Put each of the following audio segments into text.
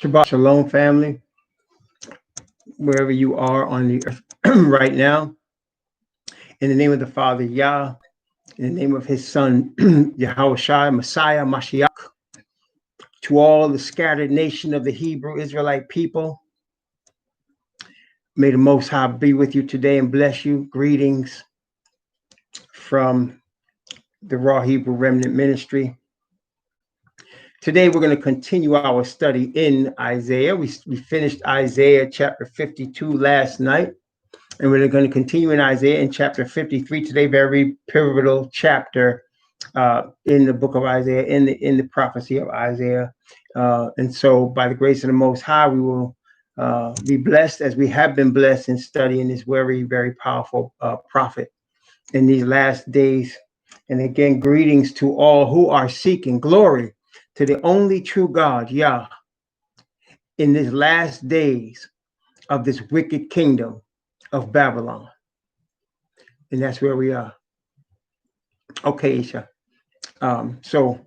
Shabbat Shalom, family, wherever you are on the earth right now. In the name of the Father, Yah, in the name of his Son, Yahushua, Messiah, Mashiach, to all the scattered nation of the Hebrew Israelite people, may the Most High be with you today and bless you. Greetings from the Raw Hebrew Remnant Ministry. Today, we're going to continue our study in Isaiah. We finished Isaiah chapter 52 last night, and we're going to continue in Isaiah in chapter 53 today, very pivotal chapter in the book of Isaiah, in the prophecy of Isaiah. And so, by the grace of the Most High, we will be blessed as we have been blessed in studying this very, very powerful prophet in these last days. And again, greetings to all who are seeking glory to the only true God, Yah, in these last days of this wicked kingdom of Babylon. And that's where we are. Okay, Isha. So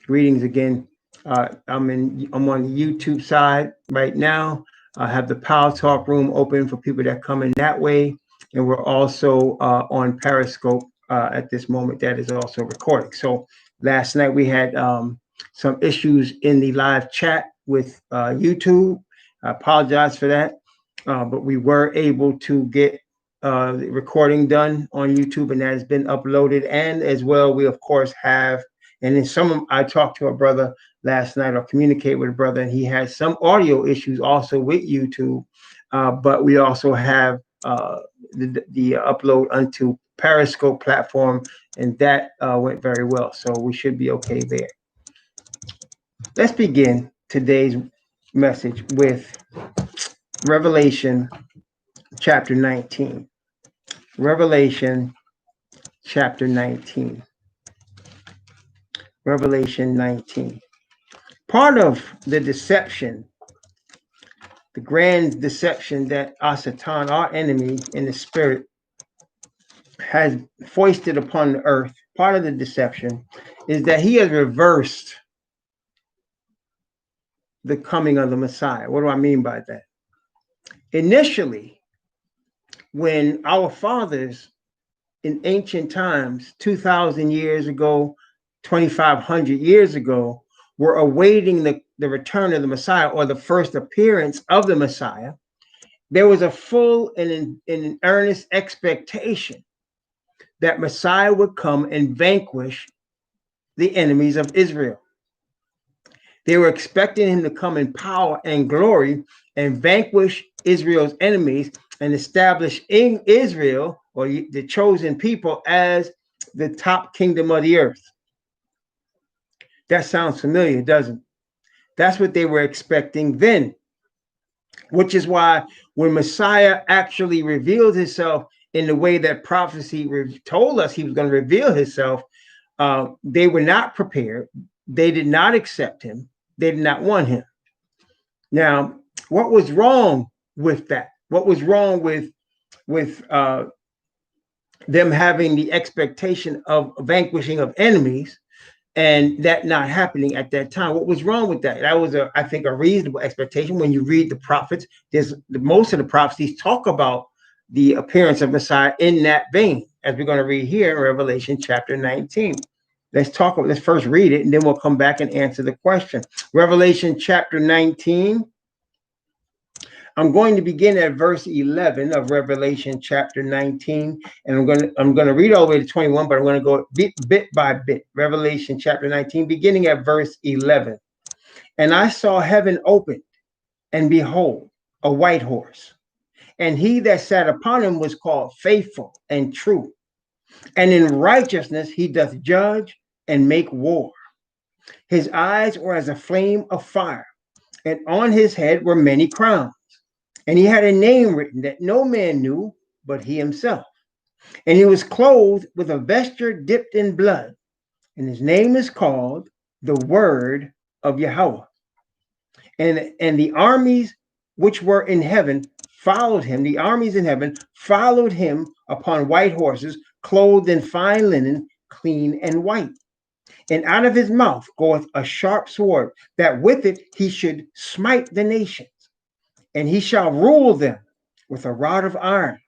greetings again. I'm on the YouTube side right now. I have the Power Talk room open for people that come in that way. And we're also on Periscope at this moment. That is also recording. So last night we had some issues in the live chat with YouTube. I apologize for that. But we were able to get the recording done on YouTube, and that has been uploaded. And as well, we of course have, and then I talked to a brother last night, or communicate with a brother, and he has some audio issues also with YouTube. But we also have the upload onto Periscope platform, and that went very well. So we should be okay there. Let's begin today's message with Revelation chapter 19. Revelation chapter 19. Revelation 19. Part of the deception, the grand deception that Satan, our enemy in the spirit, has foisted upon the earth, part of the deception is that he has reversed the coming of the Messiah. What do I mean by that? Initially, when our fathers in ancient times, 2,000 years ago, 2,500 years ago, were awaiting the return of the Messiah, or the first appearance of the Messiah, there was a full and an earnest expectation that Messiah would come and vanquish the enemies of Israel. They were expecting him to come in power and glory and vanquish Israel's enemies and establish in Israel, or the chosen people, as the top kingdom of the earth. That sounds familiar, doesn't it? That's what they were expecting then, which is why when Messiah actually revealed himself in the way that prophecy told us he was going to reveal himself, they were not prepared. They did not accept him. They did not want him. Now, what was wrong with that? What was wrong with them having the expectation of vanquishing of enemies and that not happening at that time? What was wrong with that? That was, I think, a reasonable expectation. When you read the prophets, most of the prophecies talk about the appearance of Messiah in that vein, as we're going to read here in Revelation chapter 19. Let's first read it, and then we'll come back and answer the question. Revelation chapter 19. I'm going to begin at verse 11 of Revelation chapter 19, and I'm going to read all the way to 21, but I'm going to go bit by bit. Revelation chapter 19, beginning at verse 11. And I saw heaven opened, and behold, a white horse, and he that sat upon him was called Faithful and True, and in righteousness he doth judge and make war. His eyes were as a flame of fire, and on his head were many crowns. And he had a name written that no man knew but he himself. And he was clothed with a vesture dipped in blood. And his name is called the Word of Yahweh. And the armies which were in heaven followed him. The armies in heaven followed him upon white horses, clothed in fine linen, clean and white. And out of his mouth goeth a sharp sword, that with it he should smite the nations. And he shall rule them with a rod of iron.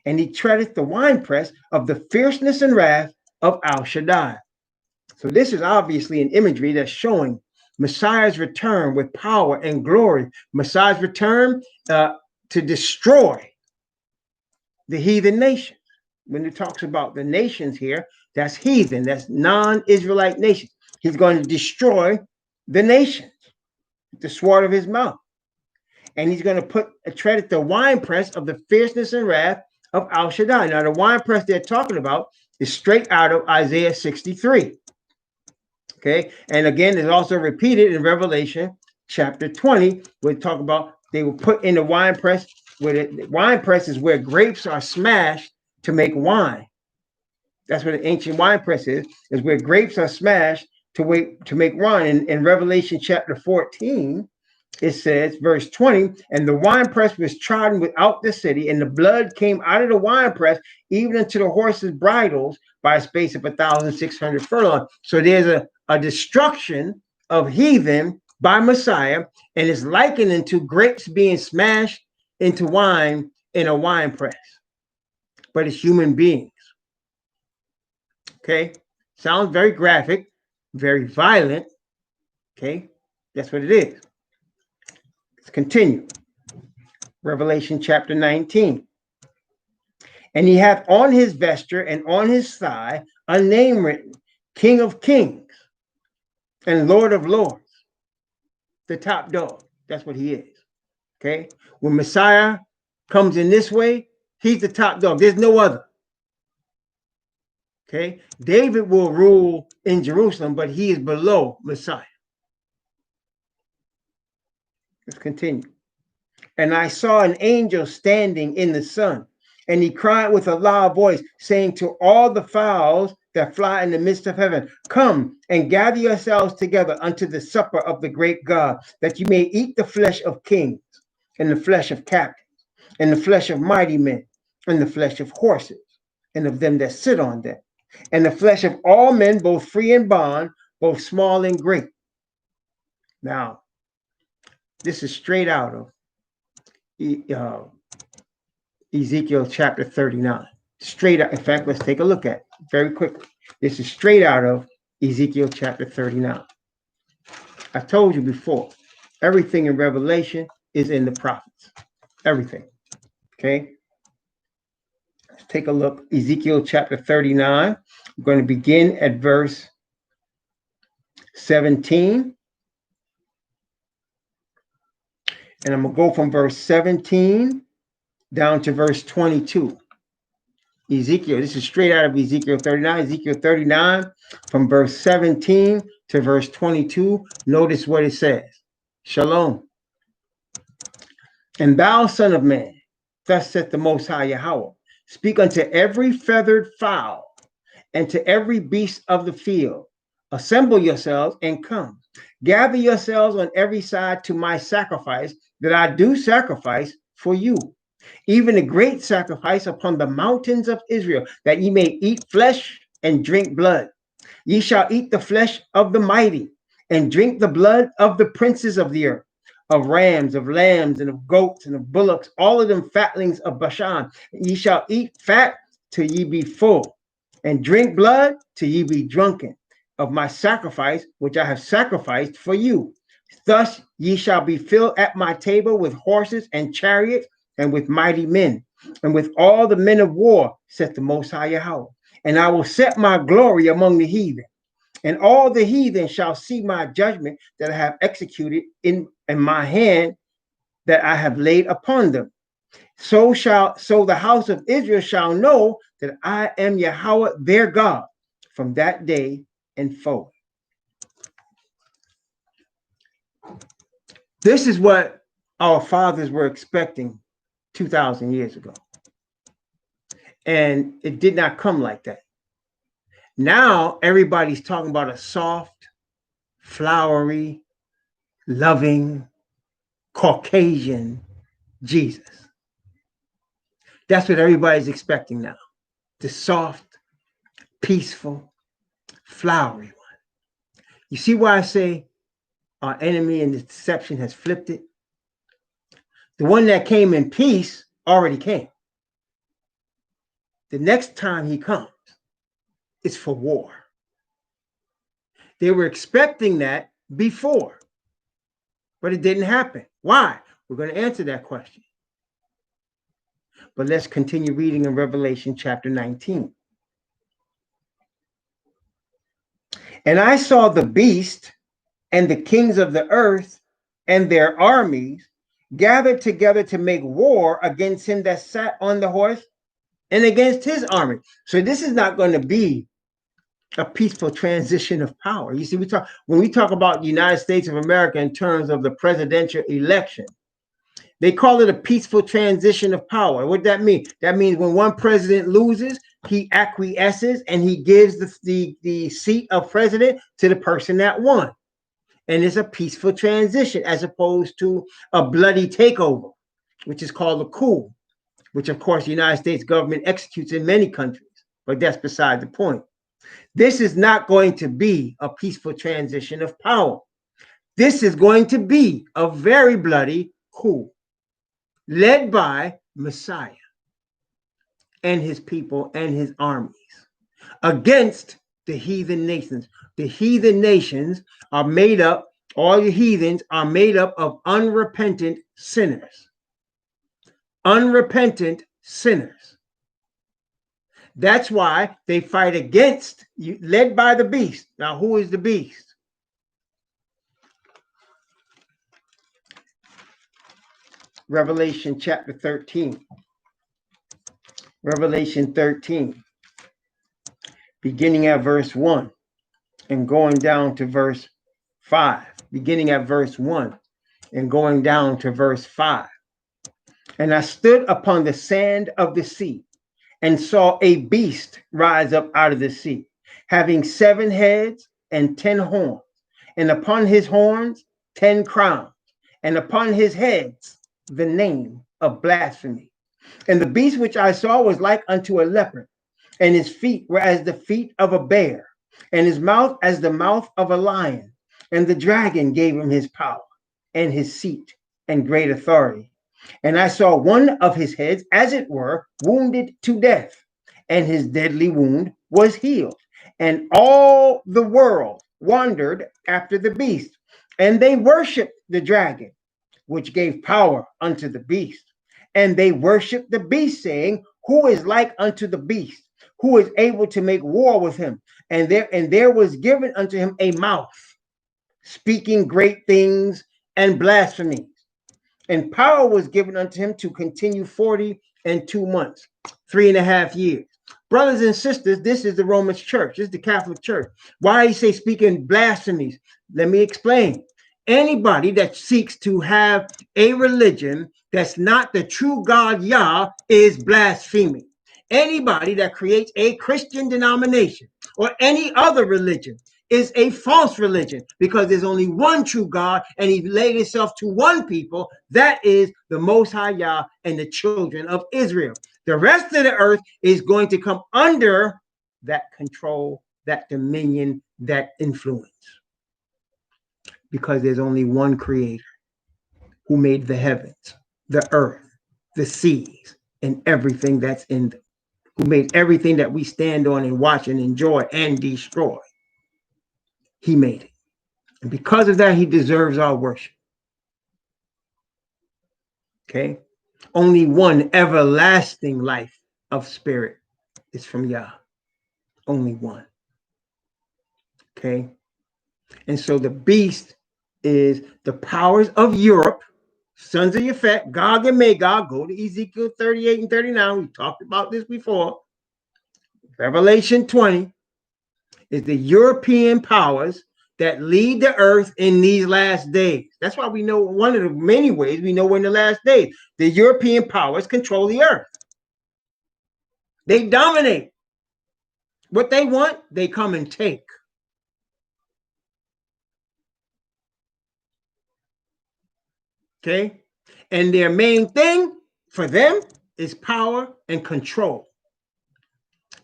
And he treadeth the winepress of the fierceness and wrath of Al Shaddai. So this is obviously an imagery that's showing Messiah's return with power and glory. Messiah's return to destroy the heathen nations. When it talks about the nations here, that's heathen, that's non-Israelite nations. He's going to destroy the nations with the sword of his mouth. And he's going to tread at the winepress of the fierceness and wrath of Al Shaddai. Now, the winepress they're talking about is straight out of Isaiah 63. Okay, and again, it's also repeated in Revelation chapter 20, where we talk about they were put in the winepress, where the winepress is where grapes are smashed to make wine. That's what an ancient winepress is where grapes are smashed to make wine. In Revelation chapter 14, it says, verse 20, and the winepress was trodden without the city, and the blood came out of the winepress, even unto the horses' bridles, by a space of 1,600 furlongs. So there's a destruction of heathen by Messiah, and it's likened to grapes being smashed into wine in a winepress. But it's human beings. Okay? Sounds very graphic, very violent. Okay? That's what it is. Let's continue. Revelation chapter 19. And he hath on his vesture and on his thigh a name written, King of Kings and Lord of Lords. The top dog. That's what he is. Okay? When Messiah comes in this way, he's the top dog. There's no other. Okay? David will rule in Jerusalem, but he is below Messiah. Let's continue. And I saw an angel standing in the sun, and he cried with a loud voice, saying to all the fowls that fly in the midst of heaven, come and gather yourselves together unto the supper of the great God, that you may eat the flesh of kings, and the flesh of captains, and the flesh of mighty men, and the flesh of horses, and of them that sit on them, and the flesh of all men, both free and bond, both small and great. Now, this is straight out of Ezekiel chapter 39. Straight out. In fact, let's take a look at it very quickly. This is straight out of Ezekiel chapter 39. I told you before, everything in Revelation is in the prophets. Everything. Okay? Let's take a look. Ezekiel chapter 39. I'm going to begin at verse 17. And I'm going to go from verse 17 down to verse 22. Ezekiel, this is straight out of Ezekiel 39. Ezekiel 39 from verse 17 to verse 22. Notice what it says. Shalom. And thou, son of man, thus saith the Most High Yahweh, speak unto every feathered fowl and to every beast of the field. Assemble yourselves and come. Gather yourselves on every side to my sacrifice that I do sacrifice for you. Even a great sacrifice upon the mountains of Israel, that ye may eat flesh and drink blood. Ye shall eat the flesh of the mighty, and drink the blood of the princes of the earth, of rams, of lambs, and of goats, and of bullocks, all of them fatlings of Bashan. Ye shall eat fat till ye be full, and drink blood till ye be drunken, of my sacrifice which I have sacrificed for you. Thus ye shall be filled at my table with horses and chariots, and with mighty men, and with all the men of war, saith the Most High Yahweh. And I will set my glory among the heathen, and all the heathen shall see my judgment that I have executed in my hand, that I have laid upon them. So the house of Israel shall know that I am Yahweh their God from that day and forward. This is what our fathers were expecting 2,000 years ago. And it did not come like that. Now everybody's talking about a soft, flowery, loving, Caucasian Jesus. That's what everybody's expecting now. The soft, peaceful, flowery one. You see why I say our enemy in the deception has flipped it? The one that came in peace already came. The next time he comes, it's for war. They were expecting that before, but it didn't happen. Why? We're going to answer that question. But let's continue reading in Revelation chapter 19. And I saw the beast and the kings of the earth and their armies gathered together to make war against him that sat on the horse and against his army. So this is not going to be a peaceful transition of power. You see, when we talk about the United States of America in terms of the presidential election, they call it a peaceful transition of power. What does that mean? That means when one president loses, he acquiesces and he gives the seat of president to the person that won. And it's a peaceful transition as opposed to a bloody takeover, which is called a coup, which of course the United States government executes in many countries, but that's beside the point. This is not going to be a peaceful transition of power. This is going to be a very bloody coup led by Messiah and his people and his armies against the heathen nations. The heathen nations are made up, all the heathens are made up of unrepentant sinners. Unrepentant sinners. That's why they fight against, led by the beast. Now, who is the beast? Revelation chapter 13. Revelation 13, beginning at verse 1 and going down to verse 5. Beginning at verse 1 and going down to verse 5. And I stood upon the sand of the sea and saw a beast rise up out of the sea, having 7 heads and 10 horns, and upon his horns 10 crowns, and upon his heads the name of blasphemy. And the beast which I saw was like unto a leopard, and his feet were as the feet of a bear, and his mouth as the mouth of a lion. And the dragon gave him his power and his seat and great authority. And I saw one of his heads, as it were, wounded to death, and his deadly wound was healed. And all the world wandered after the beast, and they worshiped the dragon, which gave power unto the beast. And they worshiped the beast, saying, who is like unto the beast? Who is able to make war with him? And there was given unto him a mouth, speaking great things and blasphemies. And power was given unto him to continue 42 months, 3.5 years. Brothers and sisters, this is the Roman church. This is the Catholic church. Why he say speaking blasphemies? Let me explain. Anybody that seeks to have a religion that's not the true God Yah is blaspheming. Anybody that creates a Christian denomination or any other religion is a false religion, because there's only one true God, and he laid himself to one people, that is the Most High Yah and the children of Israel. The rest of the earth is going to come under that control, that dominion, that influence, because there's only one creator who made the heavens, the earth, the seas, and everything that's in them, who made everything that we stand on and watch and enjoy and destroy. He made it. And because of that, he deserves our worship. Okay? Only one everlasting life of spirit is from Yah. Only one. Okay? And so the beast is the powers of Europe, sons of Yafet, Gog and Magog. Go to Ezekiel 38 and 39. We talked about this before. Revelation 20 is the European powers that lead the earth in these last days. That's why we know, one of the many ways we know we're in the last days. The European powers control the earth. They dominate. What they want, they come and take. Okay? And their main thing for them is power and control.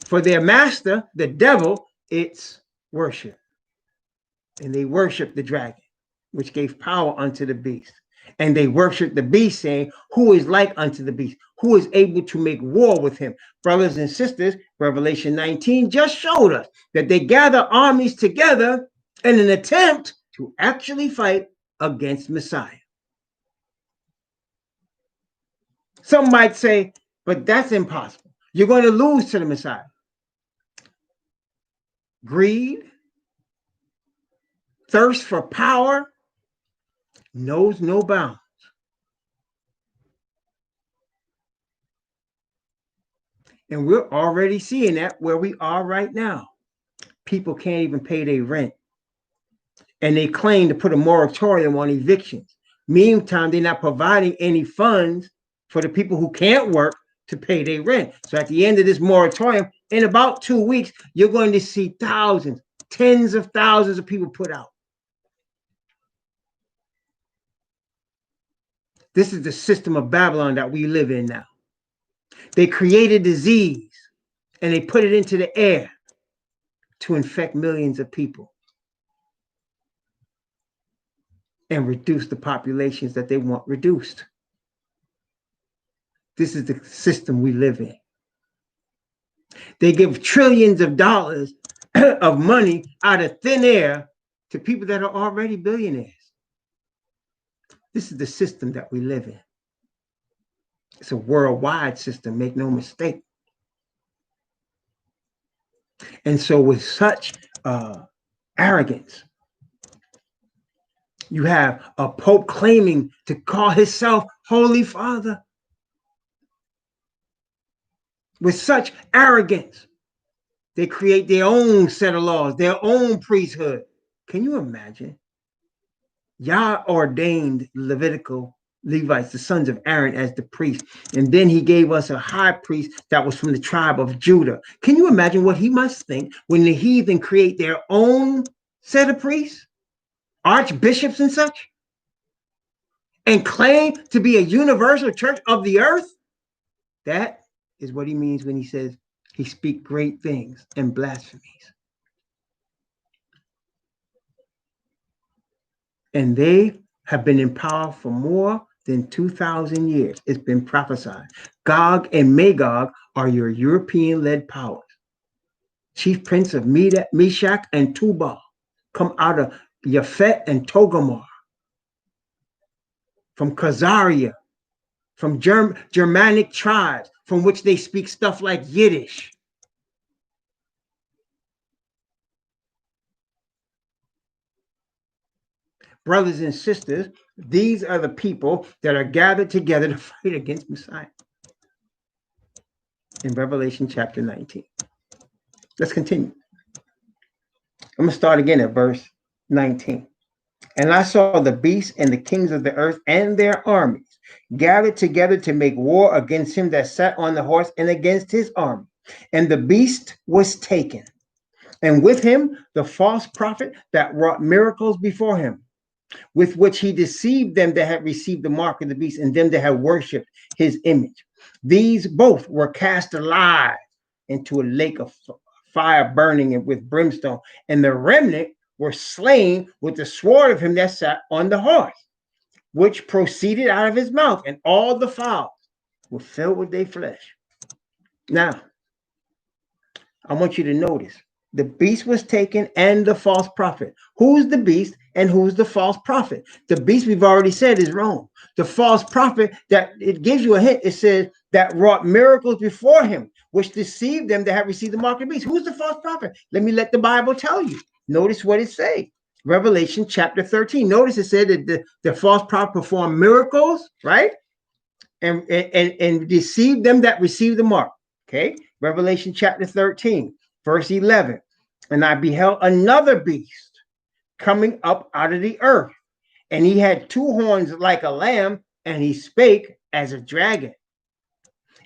For their master, the devil, it's worship. And they worshiped the dragon, which gave power unto the beast. And they worshiped the beast, saying, who is like unto the beast? Who is able to make war with him? Brothers and sisters, Revelation 19 just showed us that they gather armies together in an attempt to actually fight against Messiah. Some might say, but that's impossible. You're going to lose to the Messiah. Greed, thirst for power knows no bounds. And we're already seeing that where we are right now. People can't even pay their rent. And they claim to put a moratorium on evictions. Meantime, they're not providing any funds for the people who can't work to pay their rent. So at the end of this moratorium, in about 2 weeks, you're going to see thousands, tens of thousands of people put out. This is the system of Babylon that we live in now. They created disease and they put it into the air to infect millions of people and reduce the populations that they want reduced. This is the system we live in. They give trillions of dollars of money out of thin air to people that are already billionaires. This is the system that we live in. It's a worldwide system, make no mistake. And so with such arrogance, you have a pope claiming to call himself Holy Father. With such arrogance, they create their own set of laws, their own priesthood. Can you imagine? Yah ordained Levitical Levites, the sons of Aaron, as the priest. And then he gave us a high priest that was from the tribe of Judah. Can you imagine what he must think when the heathen create their own set of priests, archbishops and such, and claim to be a universal church of the earth? That is what he means when he says he speak great things and blasphemies. And they have been in power for more than 2,000 years. It's been prophesied. Gog and Magog are your European-led powers. Chief prince of Meshach and Tubal come out of Japhet and Togarmah, from Khazaria, from Germanic tribes, from which they speak stuff like Yiddish. Brothers and sisters, these are the people that are gathered together to fight against Messiah. In Revelation chapter 19. Let's continue. I'm going to start again at verse 19. And I saw the beasts and the kings of the earth and their armies gathered together to make war against him that sat on the horse and against his army. And the beast was taken, and with him the false prophet that wrought miracles before him, with which he deceived them that had received the mark of the beast and them that had worshipped his image. These both were cast alive into a lake of fire burning with brimstone, and the remnant were slain with the sword of him that sat on the horse, which proceeded out of his mouth, and all the fowls were filled with their flesh. Now, I want you to notice the beast was taken and the false prophet. Who's the beast and who's the false prophet? The beast, we've already said, is Rome. The false prophet, that it gives you a hint. It says that wrought miracles before him, which deceived them that had received the mark of the beast. Who's the false prophet? Let the Bible tell you. Notice what it says. Revelation chapter 13. Notice it said that the false prophet performed miracles, right? And deceived them that received the mark. Okay. Revelation chapter 13, verse 11. And I beheld another beast coming up out of the earth, and he had two horns like a lamb, and he spake as a dragon.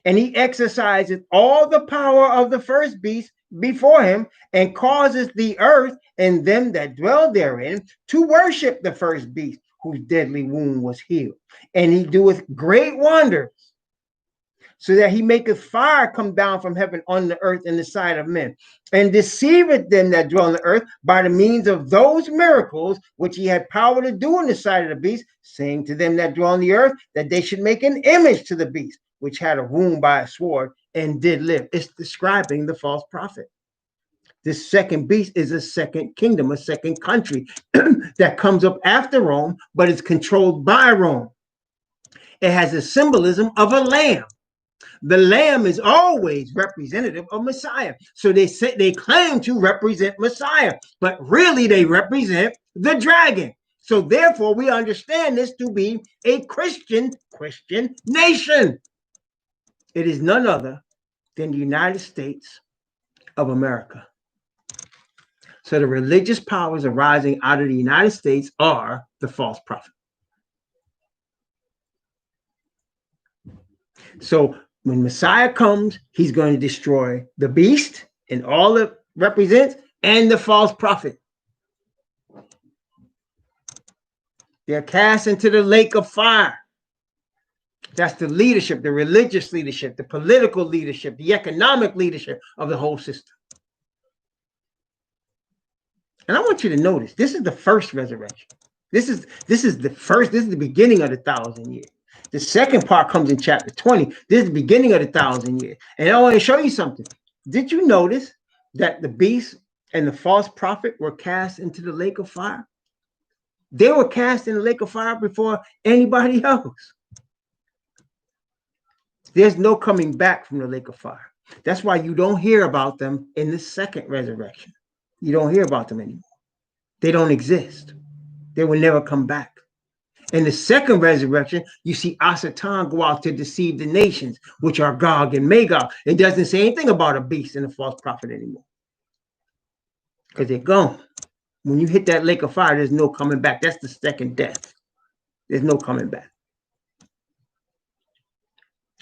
And he exercises all the power of the first beast before him, and causes the earth and them that dwell therein to worship the first beast, whose deadly wound was healed. And he doeth great wonders, so that he maketh fire come down from heaven on the earth in the sight of men, and deceiveth them that dwell on the earth by the means of those miracles which he had power to do in the sight of the beast, saying to them that dwell on the earth that they should make an image to the beast, which had a wound by a sword and did live. It's describing the false prophet. This second beast is a second kingdom, a second country that comes up after Rome, but it's controlled by Rome. It has a symbolism of a lamb. The lamb is always representative of Messiah. So they claim to represent Messiah, but really they represent the dragon. So therefore, we understand this to be a Christian nation. It is none other than the United States of America. So the religious powers arising out of the United States are the false prophet. So when Messiah comes, he's going to destroy the beast and all it represents and the false prophet. They're cast into the lake of fire. That's the leadership, the religious leadership, the political leadership, the economic leadership of the whole system. And I want you to notice, this is the first resurrection. This is the beginning of the 1,000 years. The second part comes in chapter 20. This is the beginning of the 1,000 years. And I want to show you something. Did you notice that the beast and the false prophet were cast into the lake of fire? They were cast in the lake of fire before anybody else. There's no coming back from the lake of fire. That's why you don't hear about them in the second resurrection. You don't hear about them anymore. They don't exist. They will never come back. In the second resurrection, you see Asatan go out to deceive the nations, which are Gog and Magog. It doesn't say anything about a beast and a false prophet anymore, because they're gone. When you hit that lake of fire, there's no coming back. That's the second death. There's no coming back.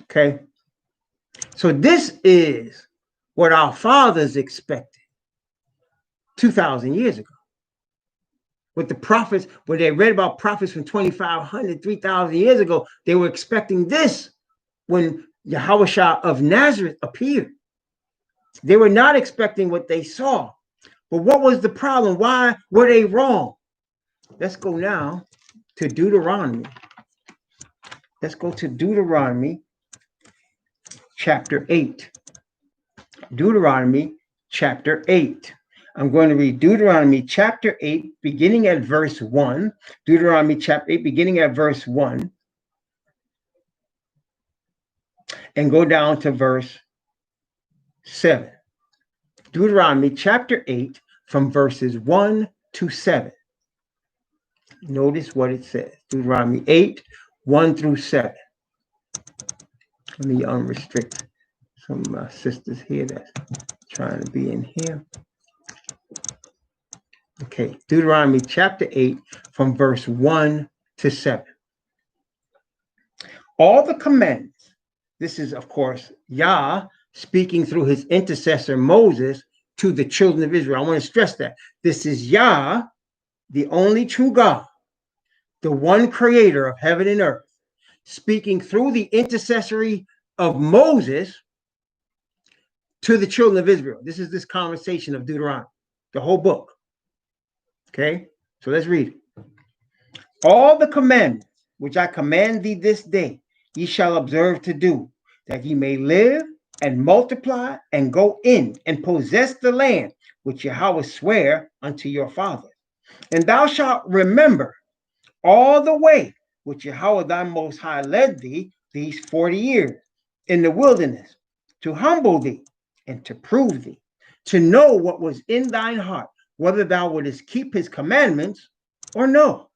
Okay? So this is what our fathers expected 2,000 years ago. With the prophets, when they read about prophets from 2,500, 3,000 years ago, they were expecting this when Yahushua of Nazareth appeared. They were not expecting what they saw. But what was the problem? Why were they wrong? Let's go now to Deuteronomy. Let's go to Deuteronomy chapter 8. Deuteronomy chapter 8. I'm going to read Deuteronomy chapter 8, beginning at verse 1. Deuteronomy chapter 8, beginning at verse 1. And go down to verse 7. Deuteronomy chapter 8, from verses 1 to 7. Notice what it says. Deuteronomy 8, 1 through 7. Let me unrestrict some of my sisters here that's trying to be in here. Okay, Deuteronomy chapter 8, from verse 1 to 7. All the commandments, this is, of course, Yah speaking through his intercessor Moses to the children of Israel. I want to stress that. This is Yah, the only true God, the one creator of heaven and earth, speaking through the intercessory of Moses to the children of Israel. This is this conversation of Deuteronomy, the whole book. Okay, so let's read it. All the commandments which I command thee this day, ye shall observe to do, that ye may live and multiply and go in and possess the land which Yahweh sware unto your fathers. And thou shalt remember all the way which Yahweh thy Most High led thee these 40 years in the wilderness, to humble thee and to prove thee, to know what was in thine heart, whether thou wouldest keep his commandments or no.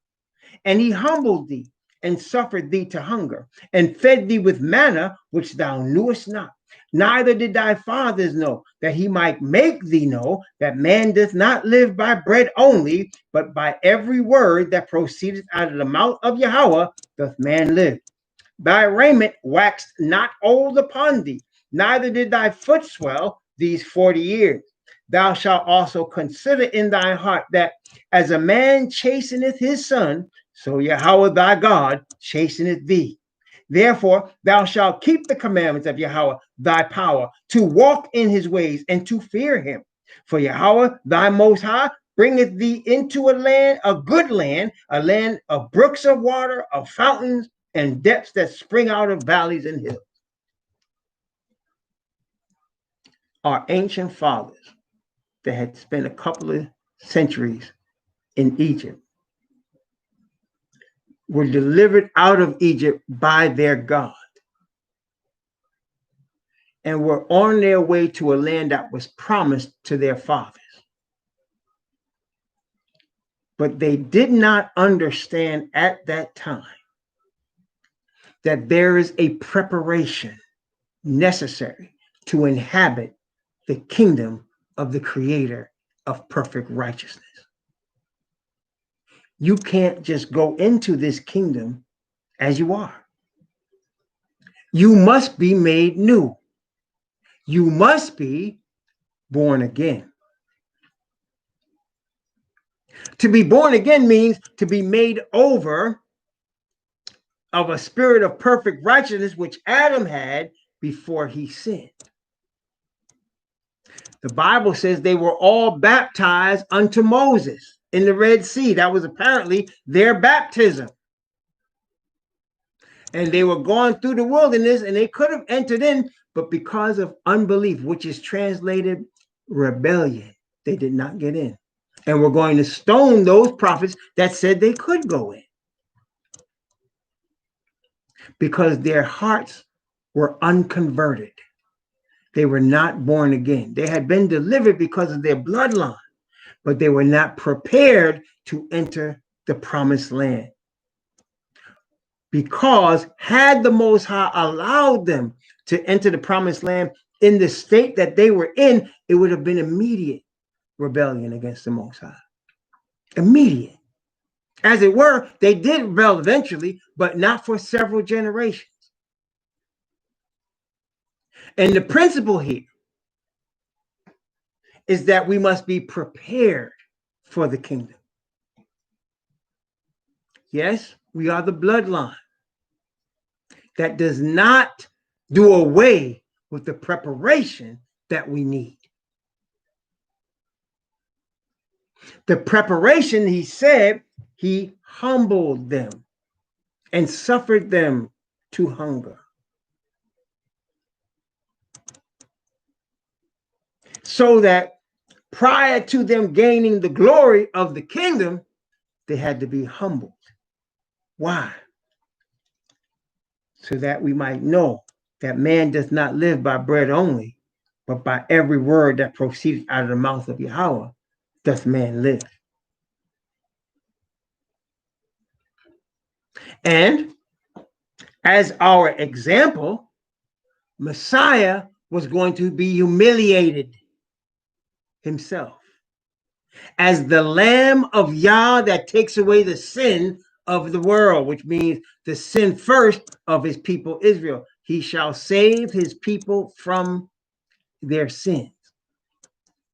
And he humbled thee and suffered thee to hunger, and fed thee with manna which thou knewest not, neither did thy fathers know, that he might make thee know that man doth not live by bread only, but by every word that proceedeth out of the mouth of Yahweh doth man live. Thy raiment waxed not old upon thee, neither did thy foot swell these 40 years. Thou shalt also consider in thy heart that as a man chasteneth his son, so Yahweh thy God chasteneth thee. Therefore, thou shalt keep the commandments of Yahweh, thy power, to walk in his ways and to fear him. For Yahweh, thy most high, bringeth thee into a good land, a land of brooks of water, of fountains, and depths that spring out of valleys and hills. Our ancient fathers that had spent a couple of centuries in Egypt were delivered out of Egypt by their God and were on their way to a land that was promised to their fathers. But they did not understand at that time that there is a preparation necessary to inhabit the kingdom of the Creator of perfect righteousness. You can't just go into this kingdom as you are. You must be made new. You must be born again. To be born again means to be made over of a spirit of perfect righteousness, which Adam had before he sinned. The Bible says they were all baptized unto Moses in the Red Sea. That was apparently their baptism. And they were going through the wilderness and they could have entered in, but because of unbelief, which is translated rebellion, they did not get in. And we're going to stone those prophets that said they could go in, because their hearts were unconverted. They were not born again. They had been delivered because of their bloodline, but they were not prepared to enter the promised land. Because had the Most High allowed them to enter the promised land in the state that they were in, it would have been immediate rebellion against the Most High. Immediate. As it were, they did rebel eventually, but not for several generations. And the principle here is that we must be prepared for the kingdom. Yes, we are the bloodline. That does not do away with the preparation that we need. The preparation, he said, he humbled them and suffered them to hunger. So that prior to them gaining the glory of the kingdom, they had to be humbled. Why? So that we might know that man does not live by bread only, but by every word that proceeds out of the mouth of Yahweh doth man live. And as our example, Messiah was going to be humiliated himself as the Lamb of Yah that takes away the sin of the world, which means the sin first of his people Israel. He shall save his people from their sins.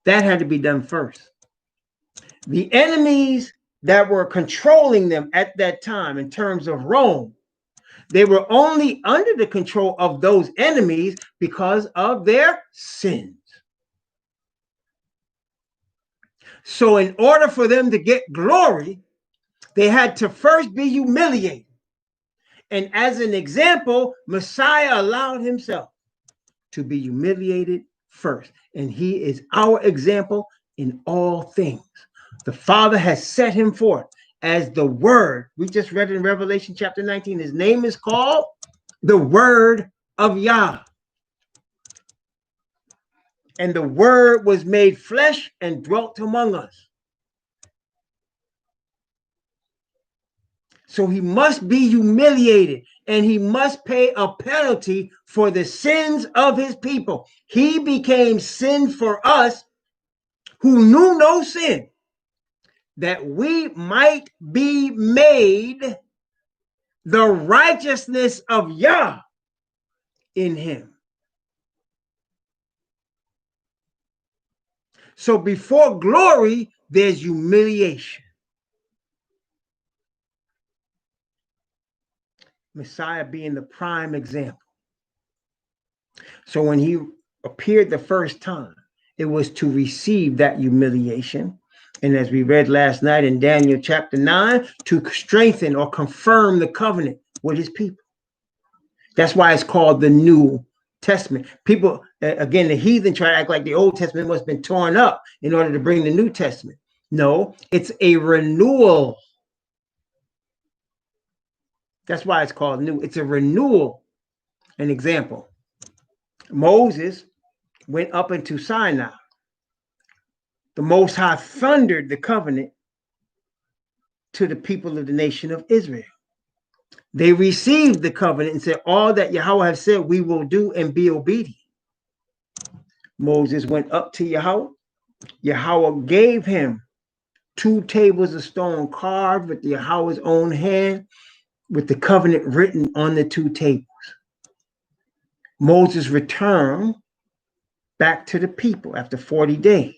That had to be done first. The enemies that were controlling them at that time in terms of Rome, they were only under the control of those enemies because of their sins. So in order for them to get glory, they had to first be humiliated. And as an example, Messiah allowed himself to be humiliated first. And he is our example in all things. The Father has set him forth as the Word. We just read in Revelation chapter 19. His name is called the Word of Yah. And the Word was made flesh and dwelt among us. So he must be humiliated and he must pay a penalty for the sins of his people. He became sin for us who knew no sin, that we might be made the righteousness of Yah in him. So before glory, there's humiliation. Messiah being the prime example. So when he appeared the first time, it was to receive that humiliation. And as we read last night in Daniel chapter 9, to strengthen or confirm the covenant with his people. That's why it's called the New Testament. People, again, the heathen try to act like the Old Testament must have been torn up in order to bring the New Testament. No, it's a renewal. That's why it's called new. It's a renewal. An example. Moses went up into Sinai. The Most High thundered the covenant to the people of the nation of Israel. They received the covenant and said, all that Yahweh has said, we will do and be obedient. Moses went up to Yahweh. Yahweh gave him 2 tables of stone carved with Yahweh's own hand, with the covenant written on the 2 tables. Moses returned back to the people after 40 days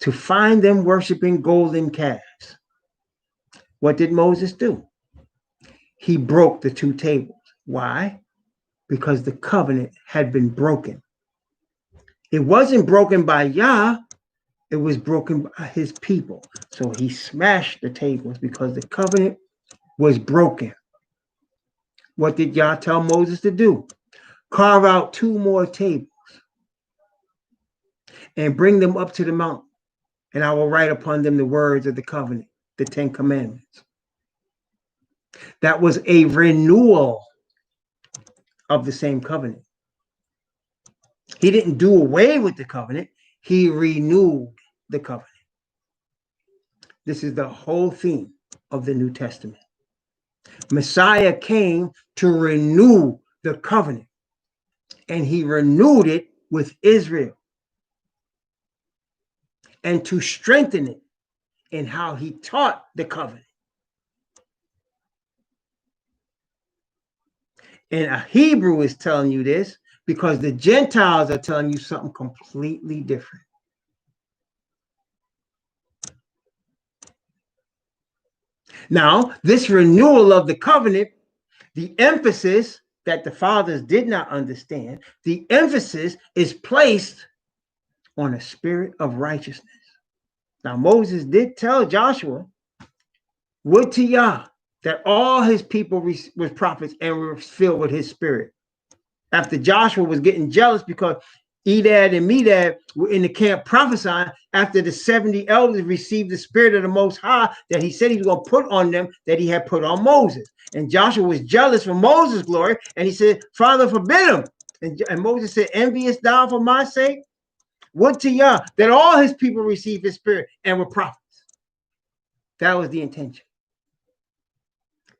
to find them worshiping golden calves. What did Moses do? He broke the 2 tables. Why? Because the covenant had been broken. It wasn't broken by Yah, it was broken by his people. So he smashed the tables because the covenant was broken. What did Yah tell Moses to do? Carve out 2 more tables and bring them up to the mountain, and I will write upon them the words of the covenant, the 10 commandments. That was a renewal of the same covenant. He didn't do away with the covenant. He renewed the covenant. This is the whole theme of the New Testament. Messiah came to renew the covenant, and he renewed it with Israel, and to strengthen it in how he taught the covenant. And a Hebrew is telling you this because the Gentiles are telling you something completely different. Now, this renewal of the covenant, the emphasis that the fathers did not understand, the emphasis is placed on a spirit of righteousness. Now, Moses did tell Joshua, would to Yah that all his people were prophets and were filled with his spirit. After Joshua was getting jealous because Edad and Medad were in the camp prophesying after the 70 elders received the spirit of the Most High that he said he was going to put on them, that he had put on Moses. And Joshua was jealous for Moses' glory, and he said, Father, forbid him. And Moses said, envious thou for my sake? Would to Yah that all his people received his spirit and were prophets. That was the intention.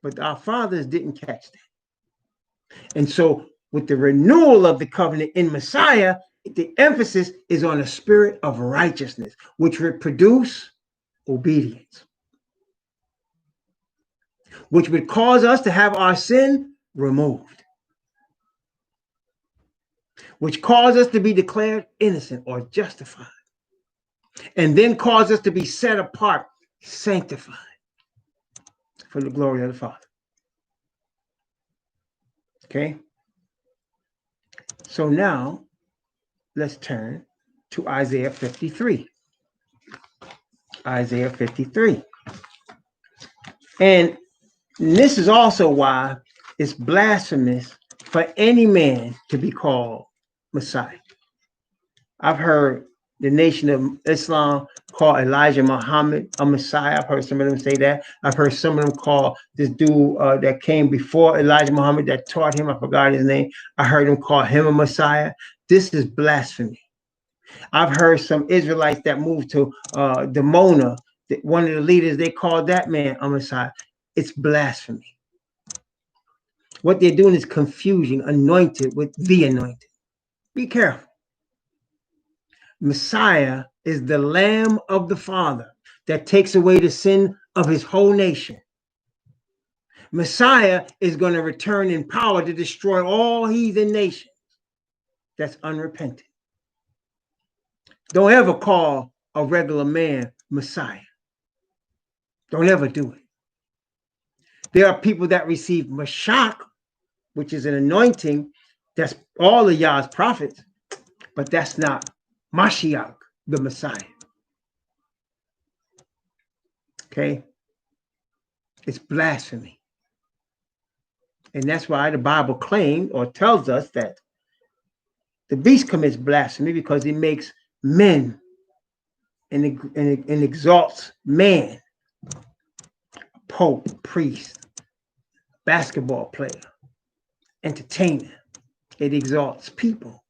But our fathers didn't catch that. And so with the renewal of the covenant in Messiah, the emphasis is on a spirit of righteousness, which would produce obedience, which would cause us to have our sin removed, which cause us to be declared innocent or justified, and then cause us to be set apart, sanctified for the glory of the Father. Okay? So now, let's turn to Isaiah 53. Isaiah 53. And this is also why it's blasphemous for any man to be called Messiah. I've heard the Nation of Islam call Elijah Muhammad a Messiah. I've heard some of them say that. I've heard some of them call this dude that came before Elijah Muhammad that taught him, I forgot his name. I heard him call him a Messiah. This is blasphemy. I've heard some Israelites that moved to Dimona, one of the leaders, they called that man a Messiah. It's blasphemy. What they're doing is confusing anointed with the anointed. Be careful. Messiah is the Lamb of the Father that takes away the sin of his whole nation. Messiah is going to return in power to destroy all heathen nations that's unrepentant. Don't ever call a regular man Messiah. Don't ever do it. There are people that receive Mashach, which is an anointing. That's all of Yah's prophets, but that's not Mashiach, the Messiah. Okay? It's blasphemy. And that's why the Bible claims or tells us that the beast commits blasphemy because he makes men and exalts man, pope, priest, basketball player, entertainer. It exalts people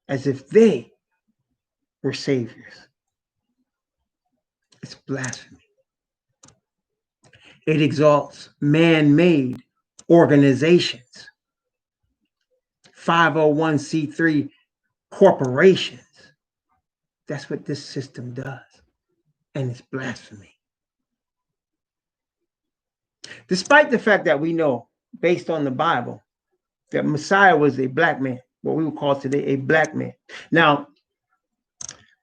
as if they were saviors. It's blasphemy. It exalts man-made organizations, 501c3 corporations. That's what this system does. And it's blasphemy. Despite the fact that we know, based on the Bible, that Messiah was a black man, what we would call today a black man. Now,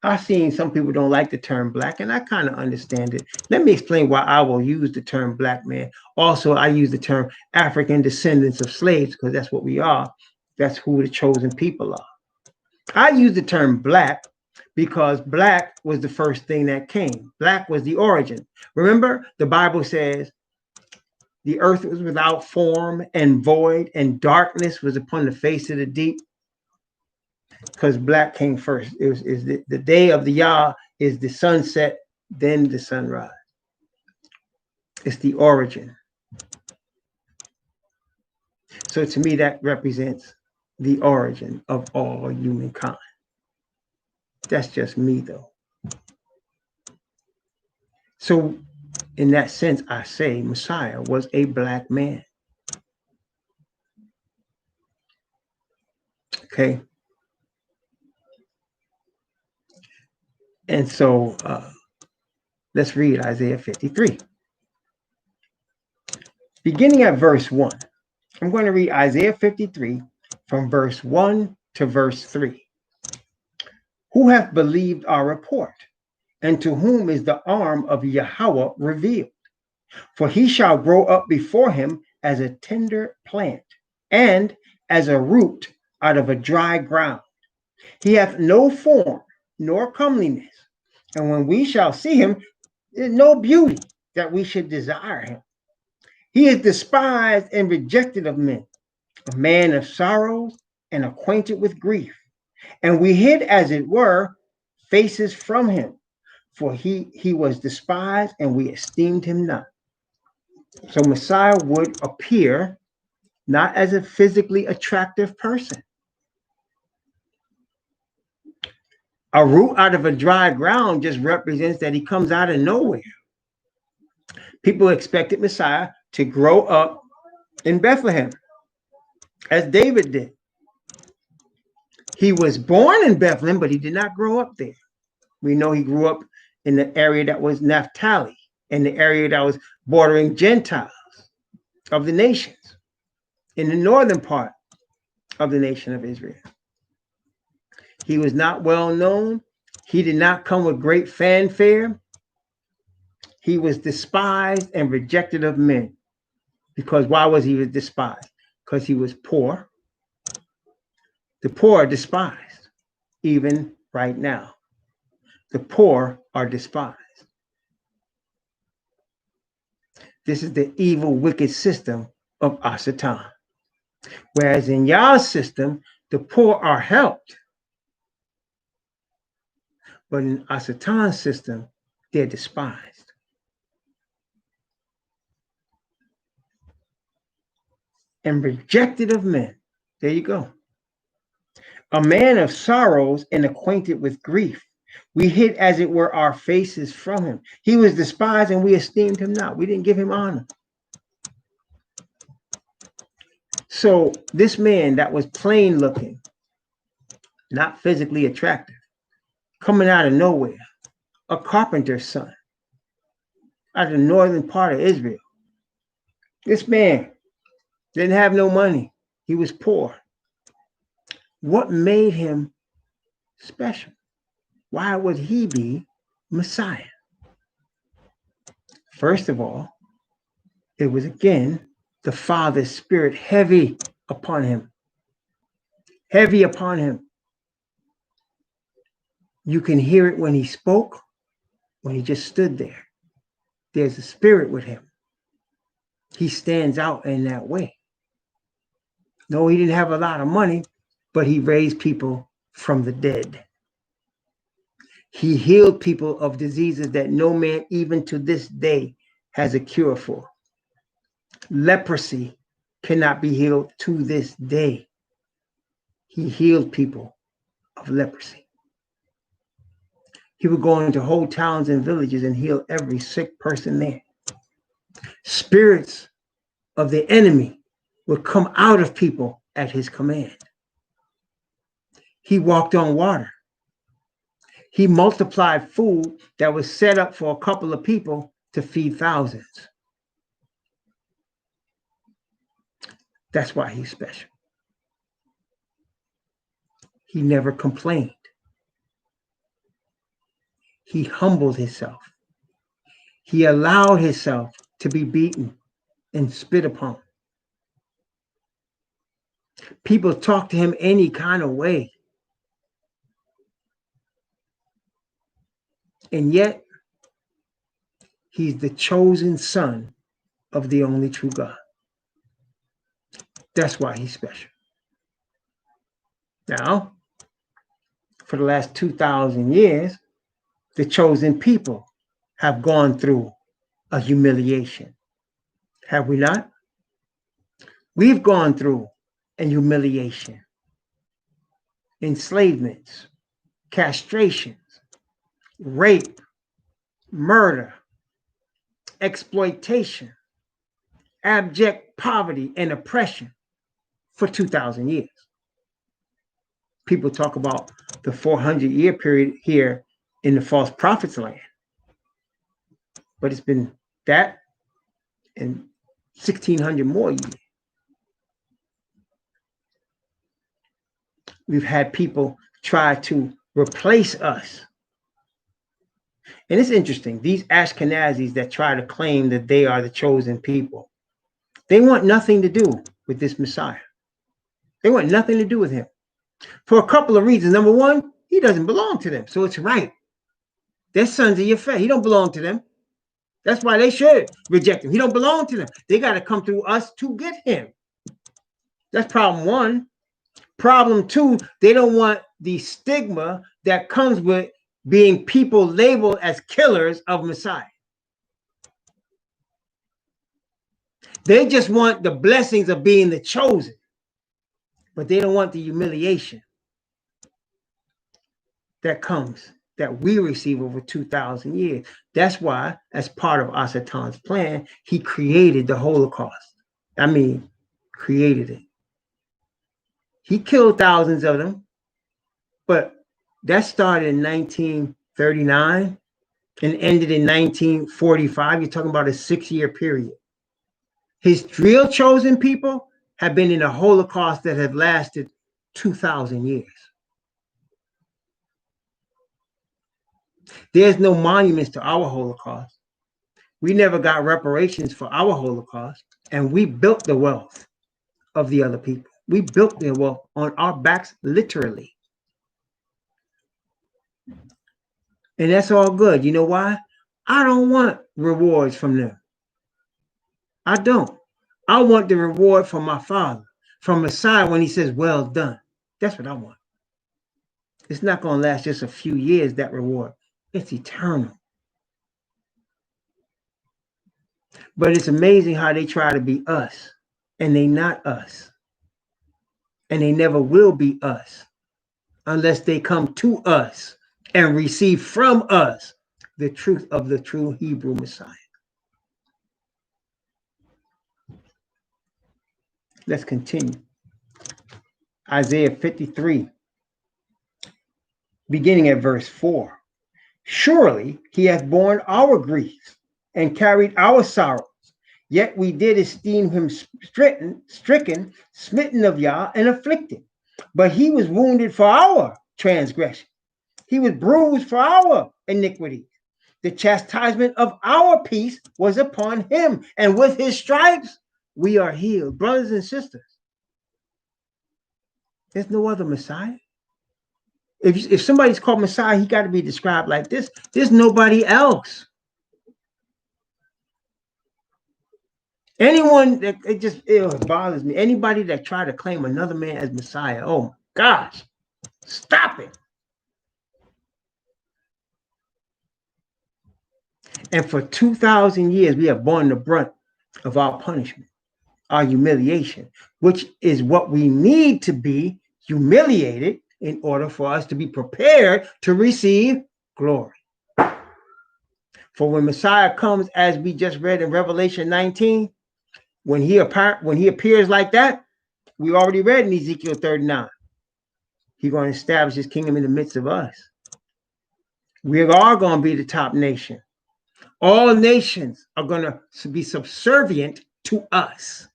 I've seen some people don't like the term black, and I kind of understand it. Let me explain why I will use the term black man. Also, I use the term African descendants of slaves because that's what we are. That's who the chosen people are. I use the term black because black was the first thing that came. Black was the origin. Remember, the Bible says the earth was without form and void, and darkness was upon the face of the deep. Because black came first. Is the day of the Yah is the sunset, then the sunrise. It's the origin. So to me, that represents the origin of all humankind. That's just me, though. So in that sense, I say Messiah was a black man. Okay. And so let's read Isaiah 53. Beginning at verse 1. I'm going to read Isaiah 53 from verse 1 to verse 3. Who hath believed our report? And to whom is the arm of Yahweh revealed? For he shall grow up before him as a tender plant, and as a root out of a dry ground. He hath no form nor comeliness, and when we shall see him, there is no beauty that we should desire him. He is despised and rejected of men, a man of sorrows and acquainted with grief. And we hid, as it were, faces from him, for he was despised and we esteemed him not. So Messiah would appear not as a physically attractive person. A root out of a dry ground just represents that he comes out of nowhere. People expected Messiah to grow up in Bethlehem, as David did. He was born in Bethlehem, but he did not grow up there. We know he grew up in the area that was Naphtali, in the area that was bordering Gentiles of the nations, in the northern part of the nation of Israel. He was not well known. He did not come with great fanfare. He was despised and rejected of men. Because why was he despised? Because he was poor. The poor are despised, even right now. The poor are despised. This is the evil, wicked system of Asatan. Whereas in Yah's system, the poor are helped. But in Asatan's system, they're despised. And rejected of men. There you go. A man of sorrows and acquainted with grief. We hid, as it were, our faces from him. He was despised and we esteemed him not. We didn't give him honor. So this man that was plain looking, not physically attractive, coming out of nowhere, a carpenter's son, out of the northern part of Israel. This man didn't have no money. He was poor. What made him special? Why would he be Messiah? First of all, it was again the Father's Spirit heavy upon him. Heavy upon him. You can hear it when he spoke, when he just stood there. There's a spirit with him. He stands out in that way. No, he didn't have a lot of money, but he raised people from the dead. He healed people of diseases that no man even to this day has a cure for. Leprosy cannot be healed to this day. He healed people of leprosy. He would go into whole towns and villages and heal every sick person there. Spirits of the enemy would come out of people at his command. He walked on water. He multiplied food that was set up for a couple of people to feed thousands. That's why he's special. He never complained. He humbled himself. He allowed himself to be beaten and spit upon. People talked to him any kind of way. And yet, he's the chosen son of the only true God. That's why he's special. Now, for the last 2,000 years, the chosen people have gone through a humiliation. Have we not? We've gone through a humiliation, enslavements, castrations, rape, murder, exploitation, abject poverty, and oppression for 2,000 years. People talk about the 400-year period here in the false prophet's land. But it's been that and 1,600 more years. We've had people try to replace us. And it's interesting, these Ashkenazis that try to claim that they are the chosen people, they want nothing to do with this Messiah. They want nothing to do with him for a couple of reasons. Number one, he doesn't belong to them. So it's right. They're sons of Yafeh. He don't belong to them. That's why they should reject him. He don't belong to them. They got to come through us to get him. That's problem one. Problem two, they don't want the stigma that comes with being people labeled as killers of Messiah. They just want the blessings of being the chosen, but they don't want the humiliation that comes, that we receive over 2,000 years. That's why, as part of Asatan's plan, he created the Holocaust. I mean, created it. He killed thousands of them, but that started in 1939 and ended in 1945. You're talking about a 6-year period. His real chosen people have been in a Holocaust that have lasted 2,000 years. There's no monuments to our Holocaust. We never got reparations for our Holocaust, and we built the wealth of the other people. We built their wealth on our backs, literally. And that's all good. You know why? I don't want rewards from them. I don't. I want the reward from my Father, from Messiah, when he says, well done. That's what I want. It's not going to last just a few years, that reward. It's eternal. But it's amazing how they try to be us, and they not us. And they never will be us unless they come to us and receive from us the truth of the true Hebrew Messiah. Let's continue. Isaiah 53, beginning at verse 4. Surely he hath borne our griefs and carried our sorrows, yet we did esteem him stricken, smitten of Yah, and afflicted. But he was wounded for our transgression. He was bruised for our iniquity. The chastisement of our peace was upon him, and with his stripes we are healed. Brothers and sisters, there's no other Messiah. If somebody's called Messiah, he got to be described like this. There's nobody else. Anyone that it bothers me. Anybody that try to claim another man as Messiah, oh my gosh, stop it. And for 2,000 years, we have borne the brunt of our punishment, our humiliation, which is what we need to be humiliated in order for us to be prepared to receive glory. For when Messiah comes, as we just read in Revelation 19, when he appears like that, we already read in Ezekiel 39. He's going to establish his kingdom in the midst of us. We are going to be the top nation. All nations are going to be subservient to us.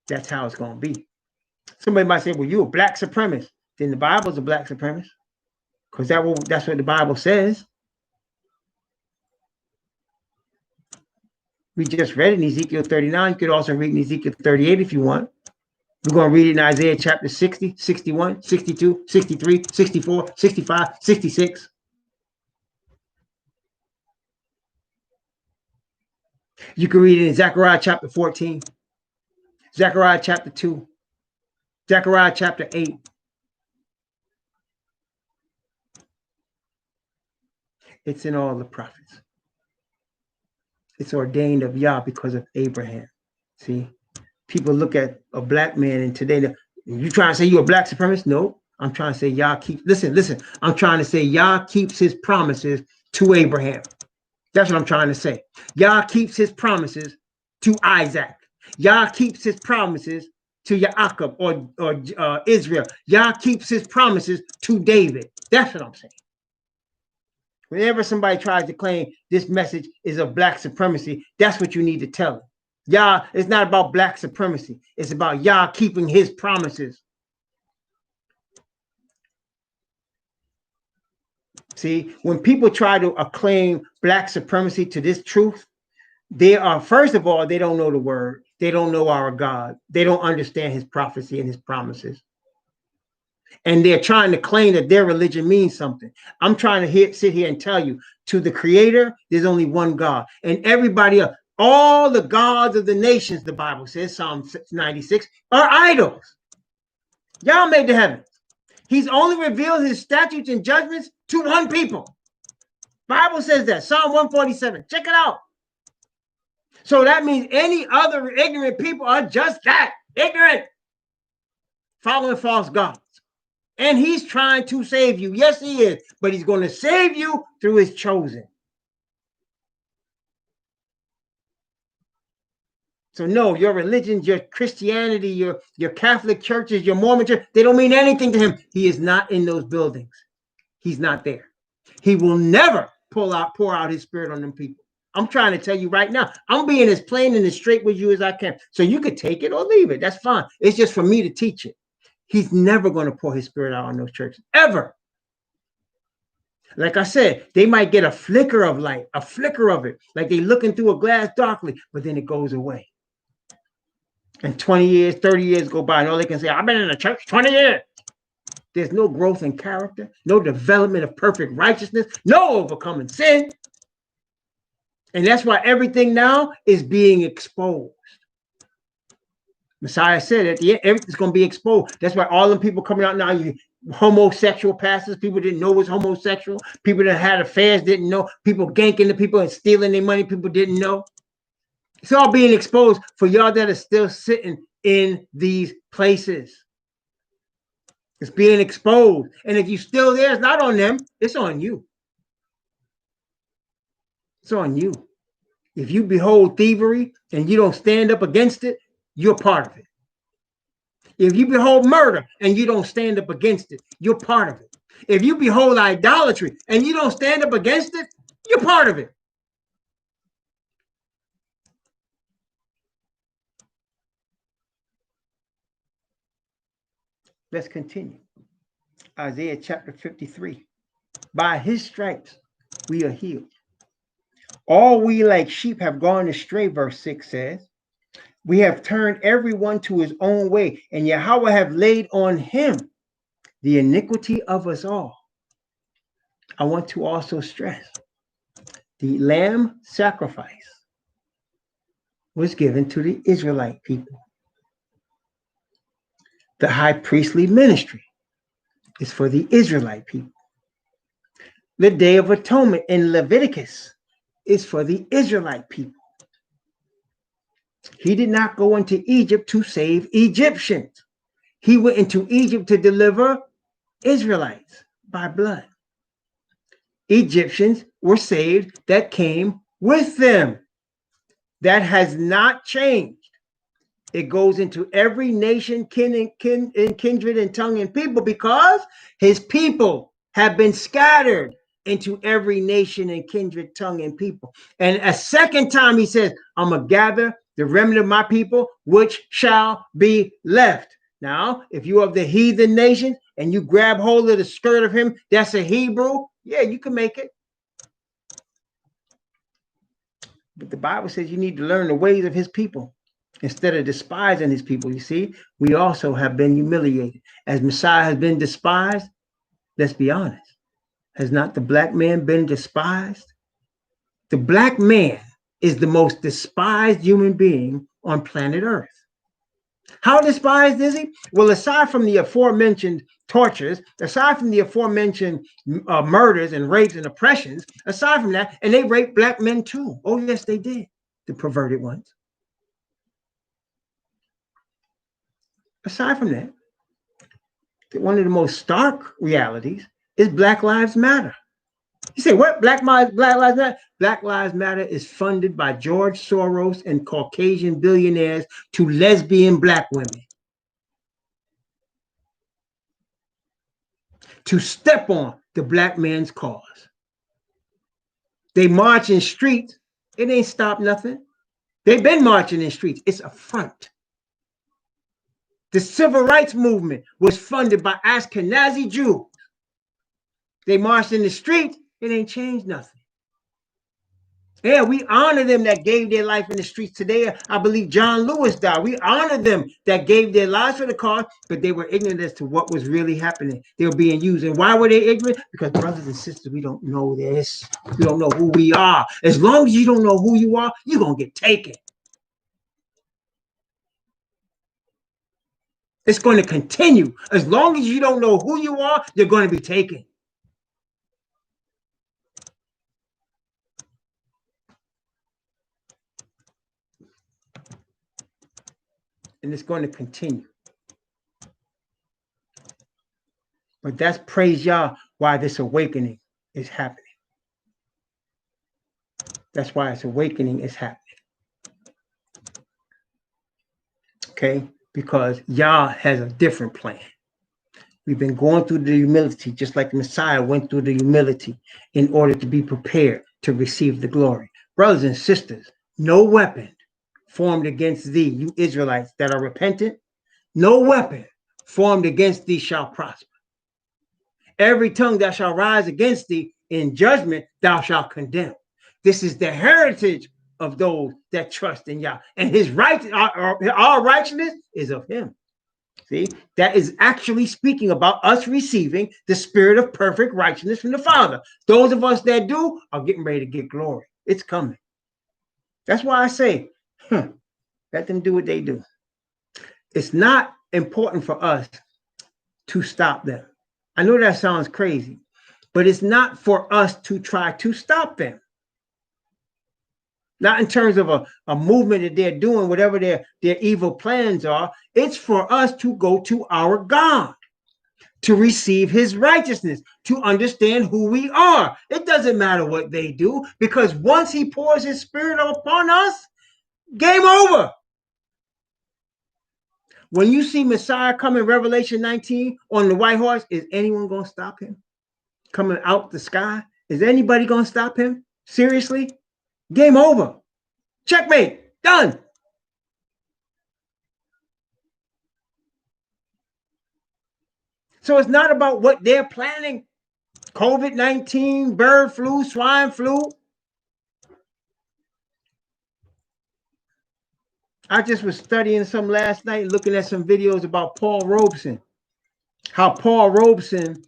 That's how it's going to be. Somebody might say, well, you're a black supremacist. Then the Bible's a black supremacist, because that's what the Bible says. We just read it in Ezekiel 39. You could also read in Ezekiel 38 if you want. We're going to read it in Isaiah chapter 60, 61, 62, 63, 64, 65, 66. You can read it in Zechariah chapter 14, Zechariah chapter 2, Zechariah chapter 8. It's in all the prophets. It's ordained of Yah because of Abraham. See, people look at a black man and today, you trying to say you're a black supremacist? No, I'm trying to say Yah keeps, listen, I'm trying to say Yah keeps his promises to Abraham. That's what I'm trying to say. Yah keeps his promises to Isaac. Yah keeps his promises to Yaakov or Israel. Yah keeps his promises to David. That's what I'm saying. Whenever somebody tries to claim this message is of black supremacy, that's what you need to tell them. Yah, it's not about black supremacy. It's about Yah keeping his promises. See, when people try to acclaim black supremacy to this truth, they are, first of all, they don't know the word. They don't know our God. They don't understand his prophecy and his promises. And they're trying to claim that their religion means something. I'm trying to sit here and tell you, to the creator, there's only one God. And everybody else, all the gods of the nations, the Bible says, Psalm 96, are idols. Yah made the heavens. He's only revealed his statutes and judgments to one people. Bible says that, Psalm 147. Check it out. So that means any other ignorant people are just that, ignorant, following false gods. And he's trying to save you. Yes, he is. But he's going to save you through his chosen. So no, your religion, your Christianity, your Catholic churches, your Mormon church, they don't mean anything to him. He is not in those buildings. He's not there. He will never pour out his spirit on them people. I'm trying to tell you right now, I'm being as plain and as straight with you as I can. So you could take it or leave it. That's fine. It's just for me to teach it. He's never going to pour his spirit out on those churches, ever. Like I said, they might get a flicker of light, a flicker of it, like they're looking through a glass darkly, but then it goes away. And 20 years, 30 years go by, and all they can say, I've been in the church 20 years. There's no growth in character, no development of perfect righteousness, no overcoming sin. And that's why everything now is being exposed. Messiah said at the end, everything's going to be exposed. That's why all the people coming out now, homosexual pastors, people didn't know was homosexual. People that had affairs didn't know. People ganking the people and stealing their money, people didn't know. It's all being exposed for y'all that are still sitting in these places. It's being exposed. And if you're still there, it's not on them. It's on you. It's on you. If you behold thievery and you don't stand up against it, you're part of it. If you behold murder and you don't stand up against it, you're part of it. If you behold idolatry and you don't stand up against it, you're part of it. Let's continue. Isaiah chapter 53. By his stripes we are healed. All we like sheep have gone astray, verse 6 says. We have turned everyone to his own way, and Yahweh have laid on him the iniquity of us all. I want to also stress the lamb sacrifice was given to the Israelite people. The high priestly ministry is for the Israelite people. The Day of Atonement in Leviticus is for the Israelite people. He did not go into Egypt to save Egyptians. He went into Egypt to deliver Israelites by blood. Egyptians were saved that came with them. That has not changed. It goes into every nation, kindred, and tongue and people, because his people have been scattered into every nation and kindred, tongue, and people. And a second time he says, I'm going to gather the remnant of my people, which shall be left. Now, if you are of the heathen nation and you grab hold of the skirt of him, that's a Hebrew, yeah, you can make it. But the Bible says you need to learn the ways of his people instead of despising his people. You see, we also have been humiliated. As Messiah has been despised, let's be honest. Has not the black man been despised? The black man is the most despised human being on planet Earth. How despised is he? Well, aside from the aforementioned tortures, aside from the aforementioned murders and rapes and oppressions, aside from that, and they raped black men too. Oh, yes, they did. The perverted ones. Aside from that, one of the most stark realities is Black Lives Matter. You say, what? Black Lives Matter? Black Lives Matter is funded by George Soros and Caucasian billionaires to lesbian black women to step on the black man's cause. They march in streets. It ain't stopped nothing. They've been marching in streets. It's a front. The civil rights movement was funded by Ashkenazi Jews. They marched in the streets. It ain't changed nothing. Yeah, we honor them that gave their life in the streets today. I believe John Lewis died. We honor them that gave their lives for the cause, but they were ignorant as to what was really happening. They were being used. And why were they ignorant? Because brothers and sisters, we don't know this. We don't know who we are. As long as you don't know who you are, you're going to get taken. It's going to continue. As long as you don't know who you are, you're going to be taken. And it's going to continue. But that's, praise Yah, why this awakening is happening. That's why this awakening is happening. Okay? Because Yah has a different plan. We've been going through the humility, just like the Messiah went through the humility in order to be prepared to receive the glory. Brothers and sisters, no weapon formed against thee, you Israelites that are repentant, no weapon formed against thee shall prosper. Every tongue that shall rise against thee in judgment, thou shalt condemn. This is the heritage of those that trust in Yah. And his right, our righteousness is of him. See, that is actually speaking about us receiving the spirit of perfect righteousness from the Father. Those of us that do are getting ready to get glory. It's coming. That's why I say, let them do what they do. It's not important for us to stop them. I know that sounds crazy, but it's not for us to try to stop them. Not in terms of a movement that they're doing, whatever their evil plans are. It's for us to go to our God, to receive his righteousness, to understand who we are. It doesn't matter what they do, because once he pours his spirit upon us, game over. When you see Messiah come in Revelation 19 on the white horse, is anyone going to stop him? Coming out the sky, is anybody going to stop him? Seriously? Game over. Checkmate. Done. So it's not about what they're planning. COVID-19, bird flu, swine flu. I just was studying some last night, looking at some videos about Paul Robeson. How Paul Robeson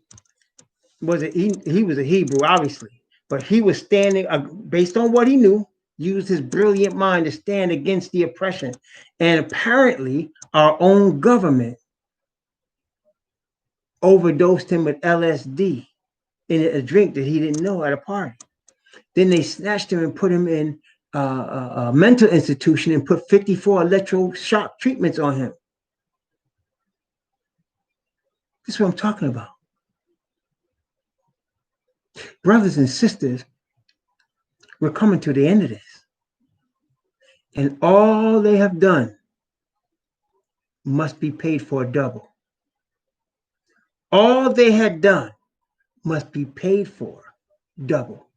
was he was a Hebrew, obviously, but he was standing based on what he knew, used his brilliant mind to stand against the oppression. And apparently our own government overdosed him with LSD in a drink that he didn't know at a party. Then they snatched him and put him in a mental institution and put 54 electroshock treatments on him. This is what I'm talking about. Brothers and sisters, we're coming to the end of this. And all they have done must be paid for double. All they had done must be paid for double.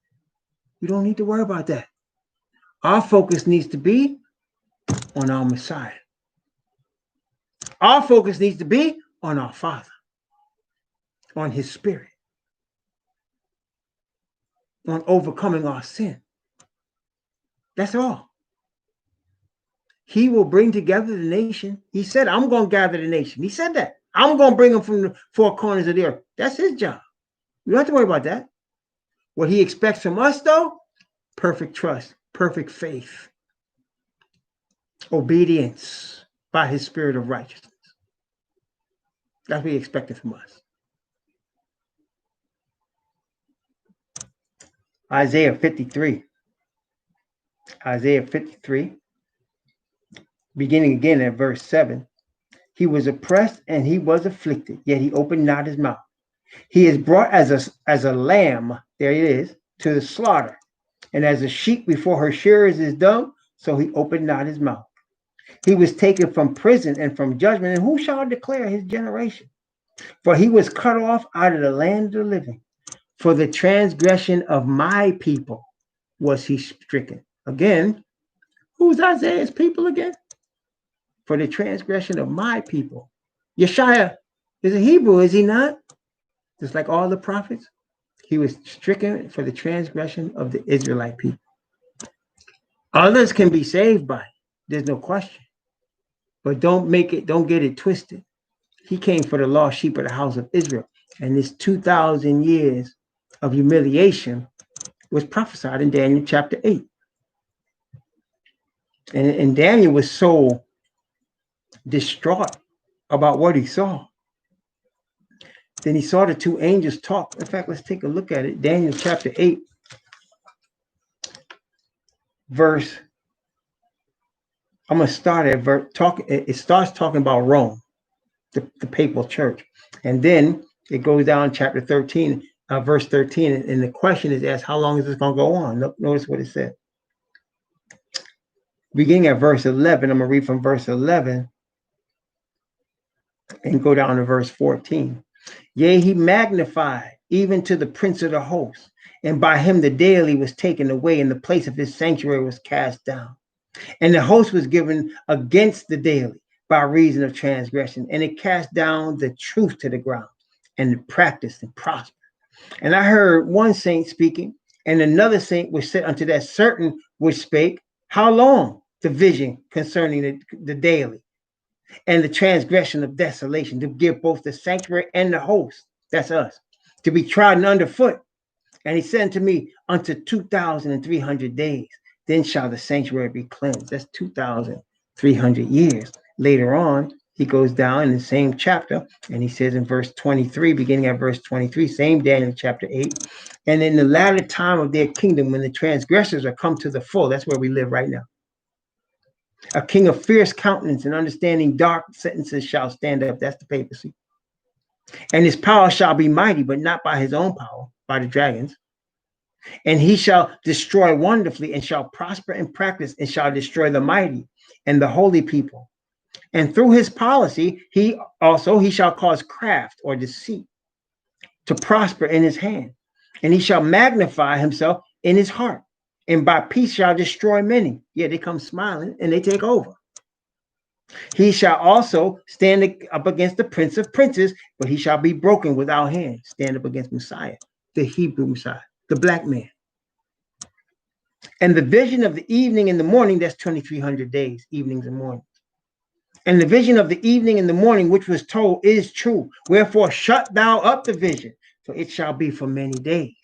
You don't need to worry about that. Our focus needs to be on our Messiah. Our focus needs to be on our Father, on his Spirit, on overcoming our sin. That's all. He will bring together the nation. He said, I'm going to gather the nation. He said that. I'm going to bring them from the four corners of the earth. That's his job. You don't have to worry about that. What he expects from us, though, perfect trust, perfect faith, obedience by his spirit of righteousness. That's what he expected from us. Isaiah 53. Isaiah 53, beginning again at verse 7. He was oppressed and he was afflicted, yet he opened not his mouth. He is brought as a lamb, there it is, to the slaughter. And as a sheep before her shearers is dumb, so he opened not his mouth. He was taken from prison and from judgment, and who shall declare his generation? For he was cut off out of the land of the living. For the transgression of my people was he stricken. Again, who's Isaiah's people again? For the transgression of my people. Yeshua is a Hebrew, is he not? Just like all the prophets. He was stricken for the transgression of the Israelite people. Others can be saved by it. There's no question. But don't get it twisted. He came for the lost sheep of the house of Israel. And this 2,000 years of humiliation was prophesied in Daniel chapter 8. And Daniel was so distraught about what he saw. Then he saw the two angels talk. In fact, let's take a look at it. Daniel chapter 8, verse. I'm going to start at verse talk. It starts talking about Rome, the papal church. And then it goes down chapter 13, verse 13. And the question is asked, how long is this going to go on? Notice what it said. Beginning at verse 11, I'm going to read from verse 11 and go down to verse 14. Yea, he magnified even to the prince of the host, and by him the daily was taken away, and the place of his sanctuary was cast down. And the host was given against the daily by reason of transgression, and it cast down the truth to the ground, and it practiced and prospered. And I heard one saint speaking, and another saint was said unto that certain which spake, how long the vision concerning the daily, and the transgression of desolation, to give both the sanctuary and the host, that's us, to be trodden underfoot. And he said unto me, unto 2,300 days, then shall the sanctuary be cleansed. That's 2,300 years. Later on, he goes down in the same chapter, and he says in verse 23, beginning at verse 23, same Daniel chapter 8, and in the latter time of their kingdom, when the transgressors are come to the full, that's where we live right now. A king of fierce countenance and understanding dark sentences shall stand up. That's the papacy. And his power shall be mighty, but not by his own power, by the dragons. And he shall destroy wonderfully, and shall prosper in practice, and shall destroy the mighty and the holy people. And through his policy, he shall cause craft or deceit to prosper in his hand. And he shall magnify himself in his heart, and by peace shall destroy many. Yeah, they come smiling and they take over. He shall also stand up against the prince of princes, but he shall be broken without hand. Stand up against Messiah. the Hebrew Messiah, the black man. And the vision of the evening and the morning, that's 2,300 days, evenings and mornings. And the vision of the evening and the morning, which was told, is true. Wherefore, shut thou up the vision, for it shall be for many days.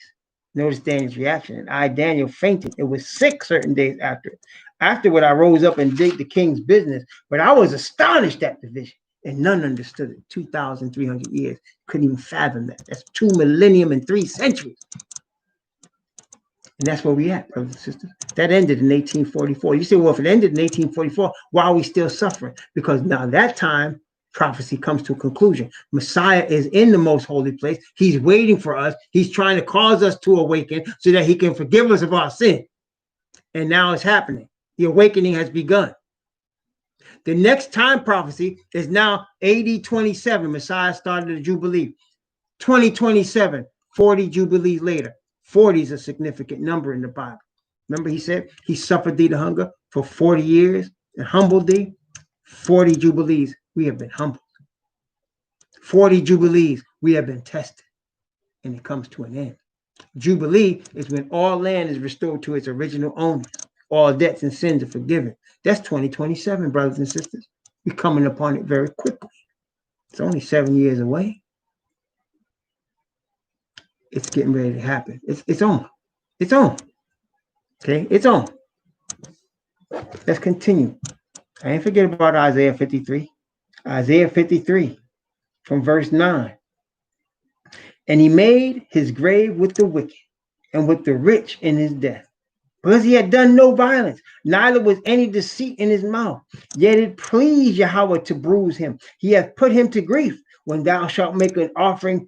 Notice Daniel's reaction. And I, Daniel, fainted. It was 6 certain days after. Afterward, I rose up and did the king's business, but I was astonished at the vision, and none understood it. 2,300 years. Couldn't even fathom that. That's 2 millennium and 3 centuries. And that's where we at, brothers and sisters. That ended in 1844. You say, well, if it ended in 1844, why are we still suffering? Because now that time, prophecy comes to a conclusion. Messiah is in the most holy place. He's waiting for us. He's trying to cause us to awaken so that he can forgive us of our sin. And now it's happening. The awakening has begun. The next time prophecy is now AD 27. Messiah started the Jubilee. 2027, 40 Jubilees later. 40 is a significant number in the Bible. Remember, he said he suffered thee to hunger for 40 years and humbled thee. 40 Jubilees, we have been humbled. 40 Jubilees, we have been tested. And it comes to an end. Jubilee is when all land is restored to its original owners. All debts and sins are forgiven. That's 2027, brothers and sisters. We're coming upon it very quickly. It's only 7 years away. It's getting ready to happen. It's on. It's on. Okay, it's on. Let's continue. I ain't forget about Isaiah 53. Isaiah 53 from verse 9. And he made his grave with the wicked and with the rich in his death, because he had done no violence, neither was any deceit in his mouth. Yet it pleased Yahweh to bruise him. He hath put him to grief. When thou shalt make an offering,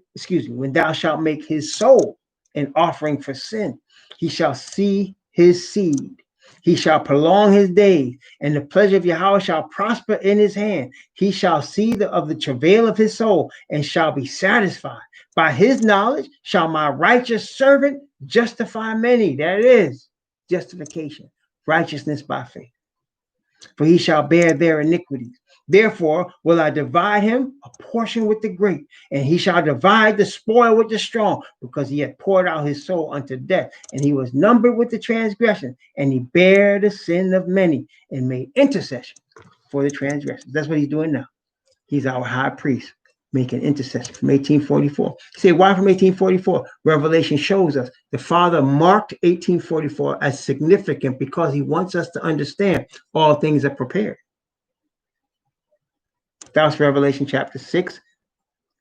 when thou shalt make his soul an offering for sin, he shall see his seed. He shall prolong his days, and the pleasure of Yahweh shall prosper in his hand. He shall see of the travail of his soul, and shall be satisfied. By his knowledge shall my righteous servant justify many. That is justification, righteousness by faith. For he shall bear their iniquities. Therefore will I divide him a portion with the great, and he shall divide the spoil with the strong, because he had poured out his soul unto death, and he was numbered with the transgression, and he bare the sin of many, and made intercession for the transgressions. That's what he's doing now. He's our high priest, making intercession from 1844. You say, why from 1844? Revelation shows us the Father marked 1844 as significant because he wants us to understand all things are prepared. That's Revelation chapter 6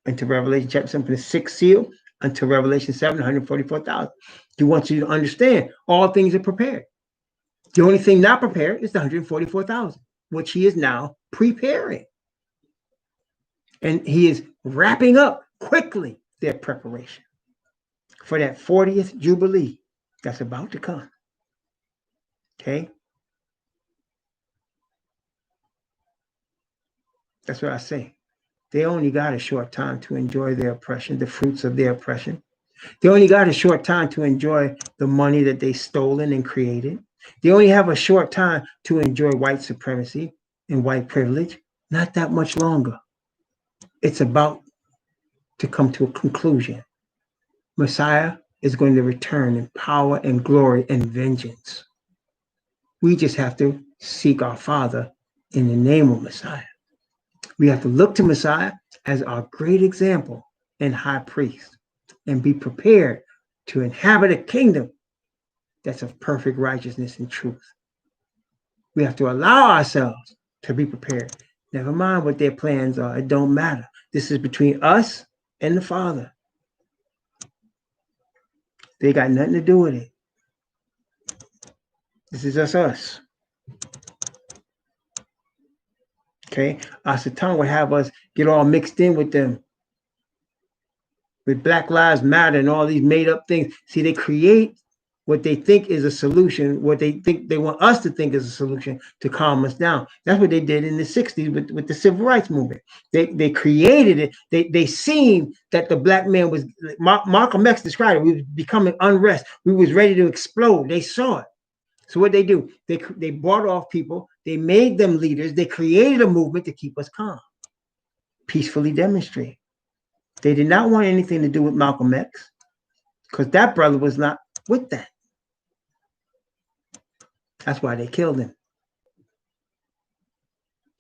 until Revelation chapter 7, the 6th seal until Revelation 7, 144,000. He wants you to understand all things are prepared. The only thing not prepared is the 144,000, which he is now preparing. And he is wrapping up quickly their preparation for that 40th Jubilee that's about to come. Okay? That's what I say. They only got a short time to enjoy their oppression, the fruits of their oppression. They only got a short time to enjoy the money that they stolen and created. They only have a short time to enjoy white supremacy and white privilege. Not that much longer. It's about to come to a conclusion. Messiah is going to return in power and glory and vengeance. We just have to seek our Father in the name of Messiah. We have to look to Messiah as our great example and high priest, and be prepared to inhabit a kingdom that's of perfect righteousness and truth. We have to allow ourselves to be prepared. Never mind what their plans are. It don't matter. This is between us and the Father. They got nothing to do with it. This is just us. Okay? Our Satan would have us get all mixed in with them, with Black Lives Matter and all these made up things. See, they create what they think is a solution, what they think they want us to think is a solution to calm us down. That's what they did in the 60s with the civil rights movement. They created it. They seen that the black man was, Malcolm X described it, we was becoming unrest. We was ready to explode. They saw it. So what they do, they bought off people, they made them leaders, they created a movement to keep us calm, peacefully demonstrate. They did not want anything to do with Malcolm X, because that brother was not with that. That's why they killed him.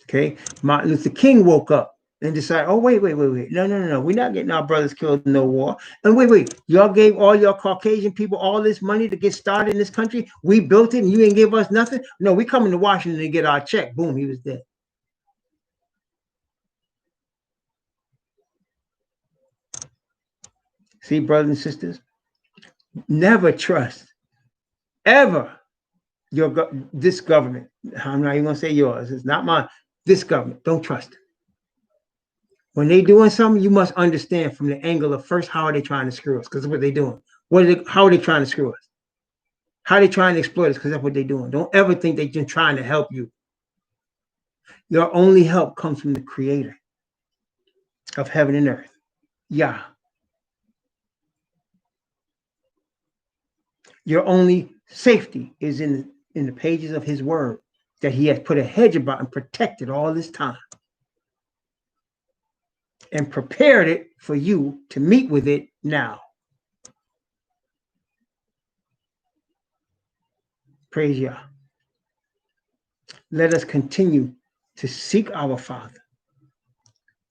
Okay, Martin Luther King woke up and decided, oh, wait. No. We're not getting our brothers killed in no war. And wait. Y'all gave all your Caucasian people all this money to get started in this country. We built it and you ain't give us nothing. No, we coming to Washington to get our check. Boom, he was dead. See, brothers and sisters, never trust, ever, this government. I'm not even going to say yours. It's not mine. This government. Don't trust it. When they doing something, you must understand from the angle of first, how are they trying to screw us? Because that's what they're doing. How are they trying to screw us? How are they trying to exploit us? Because that's what they're doing. Don't ever think they're just trying to help you. Your only help comes from the creator of heaven and earth, Yah. Your only safety is in the pages of his word that he has put a hedge about and protected all this time and prepared it for you to meet with it now. Praise Yah. Let us continue to seek our Father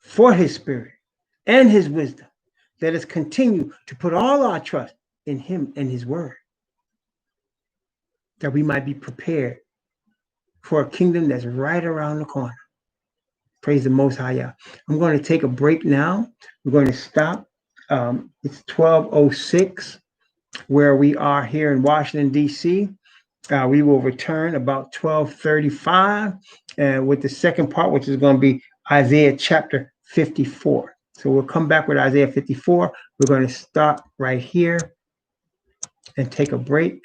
for his spirit and his wisdom. Let us continue to put all our trust in him and his word, that we might be prepared for a kingdom that's right around the corner. Praise the Most High Yah. I'm going to take a break now. We're going to stop. It's 12:06 where we are here in Washington, D.C. We will return about 12:35 with the second part, which is going to be Isaiah chapter 54. So we'll come back with Isaiah 54. We're going to stop right here and take a break.